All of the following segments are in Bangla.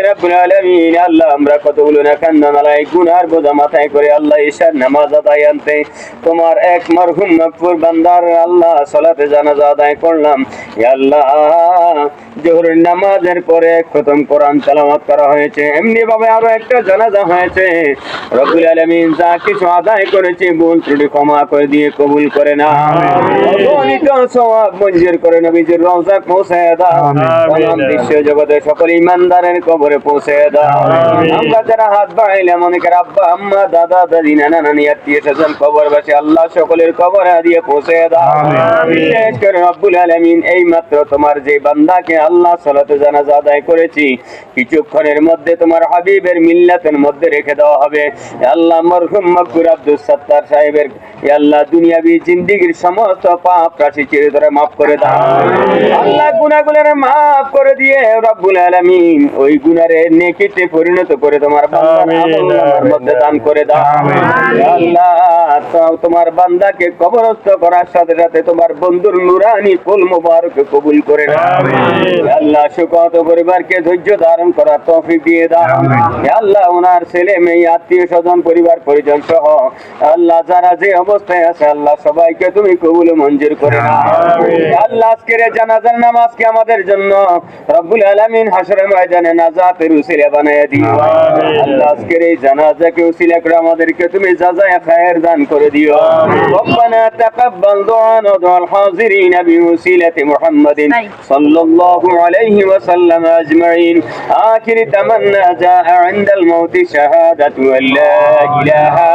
রাব্বুল আলামিন আল্লাহ আমরা কতগুলো না কান্নানালাই গুনার বোঝা মাথায় করে আল্লাহ ঈশার নামাজ আদায় আনতে তোমার এক মরহুম মাগফুর বান্দার আল্লাহ সালাতে জানাজা আদায় করলাম। ইয়া আল্লাহ জোহরের নামাজের পরে খতম কোরআন তেলাওয়াত করা হয়েছে, এমনি ভাবে আরো একটা জানাজা হয়েছে। রব্বুল আলামিন যা কিছু আদায় করেছি ভুল ত্রুটি ক্ষমা করে দিয়ে কবুল করে না, অগণিত সওয়াব মঞ্জুর করে নবীজির রওজা পৌঁছায় দাও। তমাম বিশ্ব জগতের সকল ইমানদারের কবরে পৌঁছে দাও। আমরা যারা হাত বাড়াইলাম অনেকের আব্বা আম্মা দাদা দাদি নানা নানি আত্মীয় স্বজন কবরবাসী আল্লাহ সকলের কবরে দিয়ে পৌঁছে দাও। বিশেষ করে রব্বুল আলামিন এই মাত্র তোমার যে বান্দাকে আল্লাহ সালাতে জানাজা আদায় করেছি কিছুক্ষণের মধ্যে তোমার হাবিবের মিল্লাতের মধ্যে রেখে দেওয়া হবে। আল্লাহ মরহুম মাগফুর আব্দুল সত্তার সাহেবের আল্লাহ দুনিয়াবি জিন্দেগীর সমস্ত পাপ রাশি চিরে ধরে মাফ করে দাও। আল্লাহ গুনাহগুলোরে মাফ করে দিয়ে রব্বুল আলামিন ওই গুনারে নেকিতে পরিণত করে তোমার বান্দার আমলনামার মধ্যে দান করে দাও। আল্লাহ তোমার বান্দাকে কবরস্থ করার সাথে সাথে তোমার বন্ধুর নুরানি ফুল মুবারক কবুল করে নাও। আল্লাহ শোকত পরিবারকে ধৈর্য ধারণ করার তৌফিক দিয়ে দাও। আল্লাহ ওনার ছেলে মেয়ে আত্মীয় স্বজন পরিবার পরিজন সহ আল্লাহ যারা যে অবস্থায় আছে আল্লাহ সবাইকে তুমি কবুল মঞ্জুর করে নাও। আল্লাহ আজকের জানাজার নামাজকে আমাদের জন্য রব্বুল আলামিন হাশরের ময়দানে নাজাতের উসিলা বানায়া দিও। আল্লাহ আজকের এই জানাজাকে উসিলা করে আমাদেরকে তুমি জাযায়ে খায়ের দান করে দিও। রব্বানা তাকাব্বাল দুআনা ওয়া দুআল হাজিরিন বিউসিলাতি মুহাম্মাদিন সাল্লাল্লাহু আলাইহি ওয়া সাল্লাম আজমাইন। আখির তামান্না জাআ ইনদাল মাউতি শাহাদাতু আল্লা ইলাহা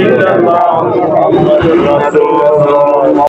ইল্লাল্লাহ মুহাম্মাদুর রাসূলুল্লাহ।